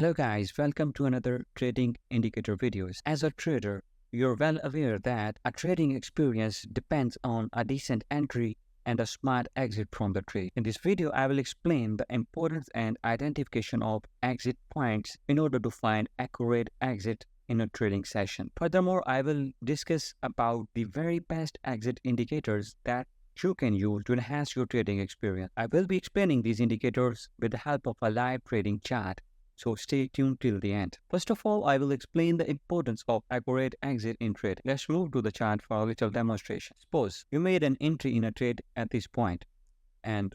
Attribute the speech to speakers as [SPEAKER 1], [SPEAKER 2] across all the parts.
[SPEAKER 1] Hello guys, welcome to another trading indicator videos. As a trader, you're well aware that a trading experience depends on a decent entry and a smart exit from the trade. In this video, I will explain the importance and identification of exit points in order to find accurate exit in a trading session. Furthermore, I will discuss about the very best exit indicators that you can use to enhance your trading experience. I will be explaining these indicators with the help of a live trading chart. So stay tuned till the end. First of all, I will explain the importance of accurate exit in trade. Let's move to the chart for a little demonstration. Suppose you made an entry in a trade at this point and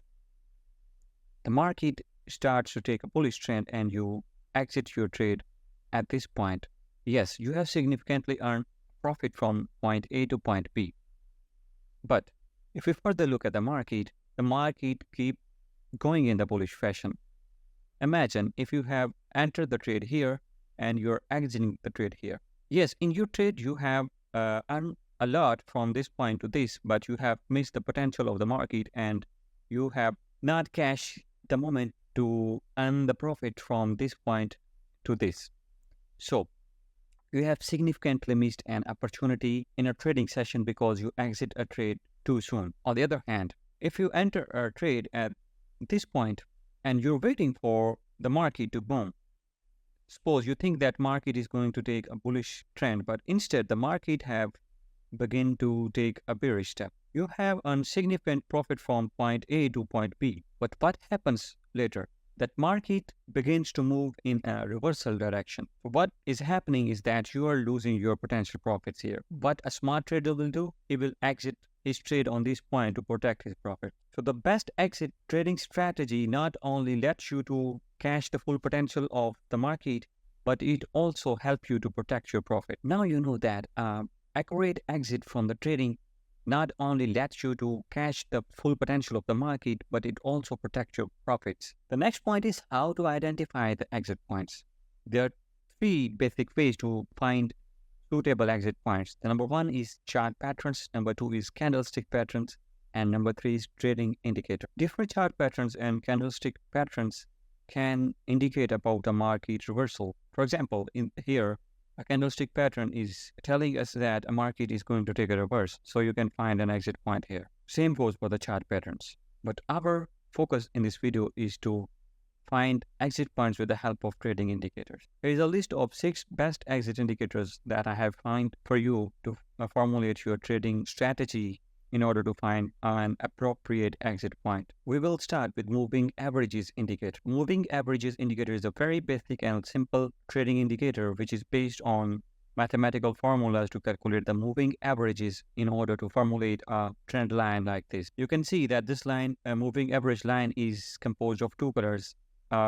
[SPEAKER 1] the market starts to take a bullish trend and you exit your trade at this point. Yes, you have significantly earned profit from point A to point B. But if we further look at the market keep going in the bullish fashion. Imagine if you have entered the trade here and you're exiting the trade here. Yes, in your trade, you have earned a lot from this point to this, but you have missed the potential of the market and you have not cashed the moment to earn the profit from this point to this. So you have significantly missed an opportunity in a trading session because you exit a trade too soon. On the other hand, if you enter a trade at this point and you're waiting for the market to boom. Suppose you think that market is going to take a bullish trend, but instead the market have begin to take a bearish step. You have earned significant profit from point A to point B. But what happens later? That market begins to move in a reversal direction. What is happening is that you are losing your potential profits here. What a smart trader will do, he will exit his trade on this point to protect his profit. So the best exit trading strategy not only lets you to cash the full potential of the market, but it also helps you to protect your profit. Now you know that accurate exit from the trading not only lets you to cash the full potential of the market, but it also protects your profits. The next point is how to identify the exit points. There are three basic ways to find suitable exit points. The number one is chart patterns, number two is candlestick patterns, and number three is trading indicator. Different chart patterns and candlestick patterns can indicate about a market reversal. For example, in here, a candlestick pattern is telling us that a market is going to take a reverse, so you can find an exit point here. Same goes for the chart patterns. But our focus in this video is to find exit points with the help of trading indicators. Here is a list of 6 best exit indicators that I have found for you to formulate your trading strategy in order to find an appropriate exit point. We will start with moving averages indicator. Moving averages indicator is a very basic and simple trading indicator which is based on mathematical formulas to calculate the moving averages in order to formulate a trend line like this. You can see that this line, a moving average line, is composed of two colors.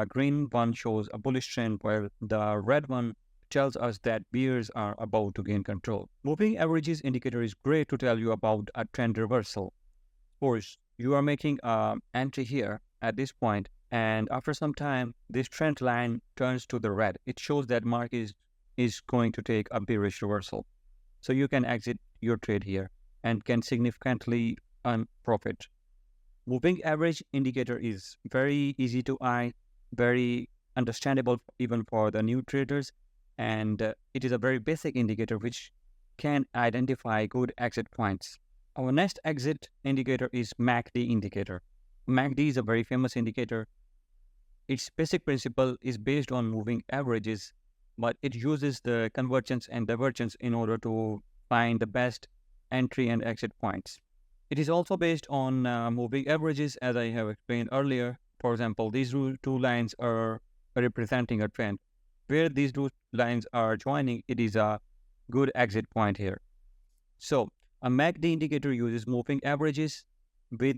[SPEAKER 1] Green one shows a bullish trend while the red one tells us that bears are about to gain control. Moving averages indicator is great to tell you about a trend reversal. Suppose you are making an entry here at this point and after some time this trend line turns to the red. It shows that market is going to take a bearish reversal. So you can exit your trade here and can significantly earn profit. Moving average indicator is very easy to eye, very understandable even for the new traders, and it is a very basic indicator which can identify good exit points. Our next exit indicator is MACD indicator. MACD is a very famous indicator. Its basic principle is based on moving averages, but it uses the convergence and divergence in order to find the best entry and exit points. It is also based on moving averages, as I have explained earlier. For example, these two lines are representing a trend. Where these two lines are joining, it is a good exit point here. So a MACD indicator uses moving averages with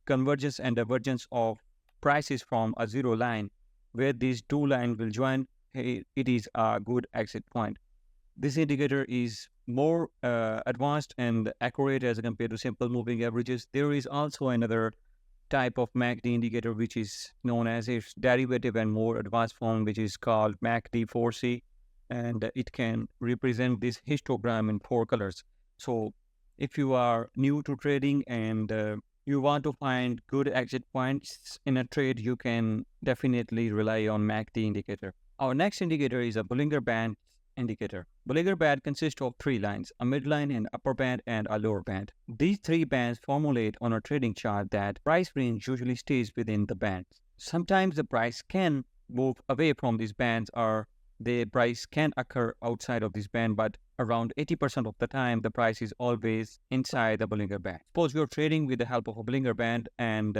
[SPEAKER 1] convergence and divergence of prices from a zero line. Where these two lines will join, it is a good exit point. This indicator is more advanced and accurate as compared to simple moving averages. There is also another type of MACD indicator which is known as its derivative and more advanced form, which is called MACD 4C, and it can represent this histogram in 4 colors. So if you are new to trading and you want to find good exit points in a trade, you can definitely rely on MACD indicator. Our next indicator is a Bollinger Band indicator. Bollinger Band consists of three lines, a midline, an upper band, and a lower band. These three bands formulate on a trading chart that price range usually stays within the bands. Sometimes the price can move away from these bands or the price can occur outside of this band, but around 80% of the time, the price is always inside the Bollinger Band. Suppose you're trading with the help of a Bollinger Band and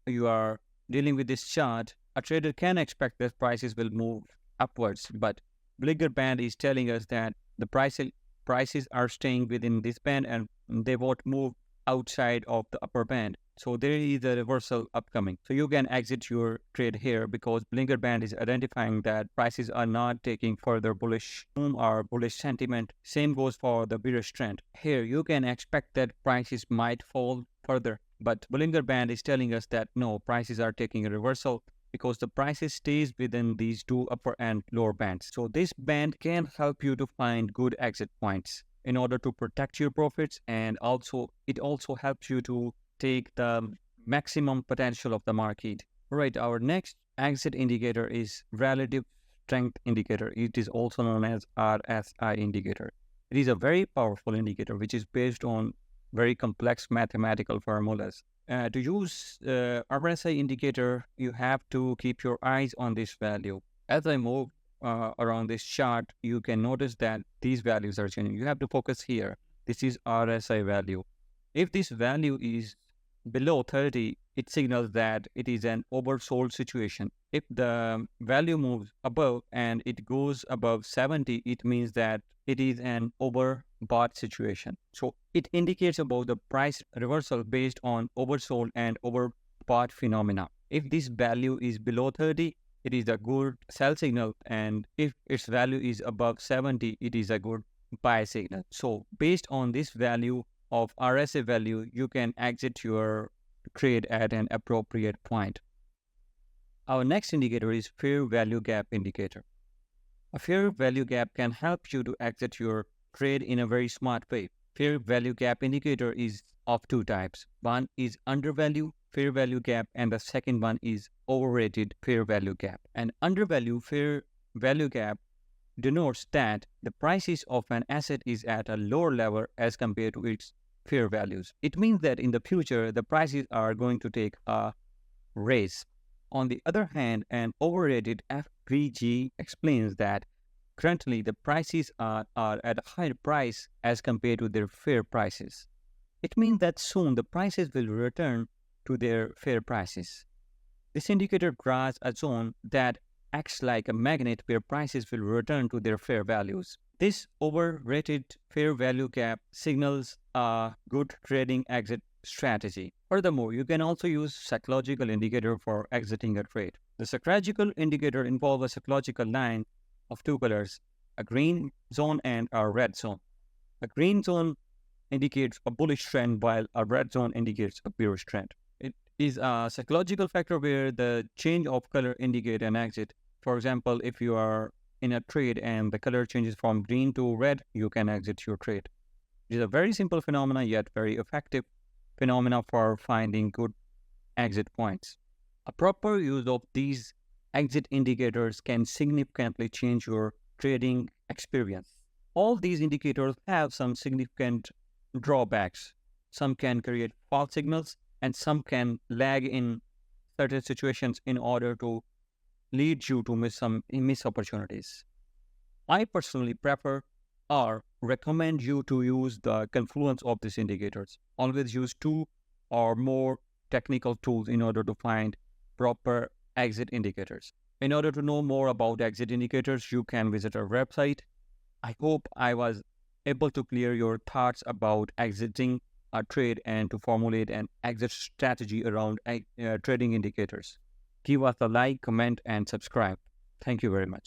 [SPEAKER 1] you are dealing with this chart. A trader can expect that prices will move upwards, but Bollinger Band is telling us that the prices are staying within this band and they won't move outside of the upper band. So there is a reversal upcoming. So you can exit your trade here because Bollinger Band is identifying that prices are not taking further bullish boom or bullish sentiment. Same goes for the bearish trend. Here you can expect that prices might fall further, but Bollinger Band is telling us that no, prices are taking a reversal because the prices stays within these two upper and lower bands. So this band can help you to find good exit points in order to protect your profits, and also it also helps you to take the maximum potential of the market. Right, our next exit indicator is relative strength indicator. It is also known as RSI indicator. It is a very powerful indicator which is based on very complex mathematical formulas. To use RSI indicator, you have to keep your eyes on this value. As I move around this chart, you can notice that these values are changing. You have to focus here. This is RSI value. If this value is below 30, it signals that it is an oversold situation. If the value moves above and it goes above 70, it means that it is an overbought situation. So it indicates about the price reversal based on oversold and overbought phenomena. If this value is below 30, it is a good sell signal, and if its value is above 70, it is a good buy signal. So based on this value of RSI value, you can exit your trade at an appropriate point. Our next indicator is fair value gap indicator. A fair value gap can help you to exit your trade in a very smart way. Fair value gap indicator is of two types. One is undervalue fair value gap and the second one is overrated fair value gap. An undervalue fair value gap denotes that the prices of an asset is at a lower level as compared to its fair values. It means that in the future, the prices are going to take a raise. On the other hand, an overrated FVG explains that currently the prices are at a higher price as compared to their fair prices. It means that soon the prices will return to their fair prices. This indicator draws a zone that acts like a magnet where prices will return to their fair values. This overrated fair value gap signals a good trading exit strategy. Furthermore, you can also use psychological indicator for exiting a trade. The psychological indicator involves a psychological line of two colors, a green zone and a red zone. A green zone indicates a bullish trend while a red zone indicates a bearish trend. It is a psychological factor where the change of color indicates an exit. For example, if you are in a trade and the color changes from green to red, you can exit your trade. It is a very simple phenomena yet very effective phenomena for finding good exit points. A proper use of these exit indicators can significantly change your trading experience. All these indicators have some significant drawbacks. Some can create false signals and some can lag in certain situations in order to lead you to miss opportunities. I personally prefer or recommend you to use the confluence of these indicators. Always use two or more technical tools in order to find proper exit indicators. In order to know more about exit indicators, you can visit our website. I hope I was able to clear your thoughts about exiting a trade and to formulate an exit strategy around trading indicators. Give us a like, comment, and subscribe. Thank you very much.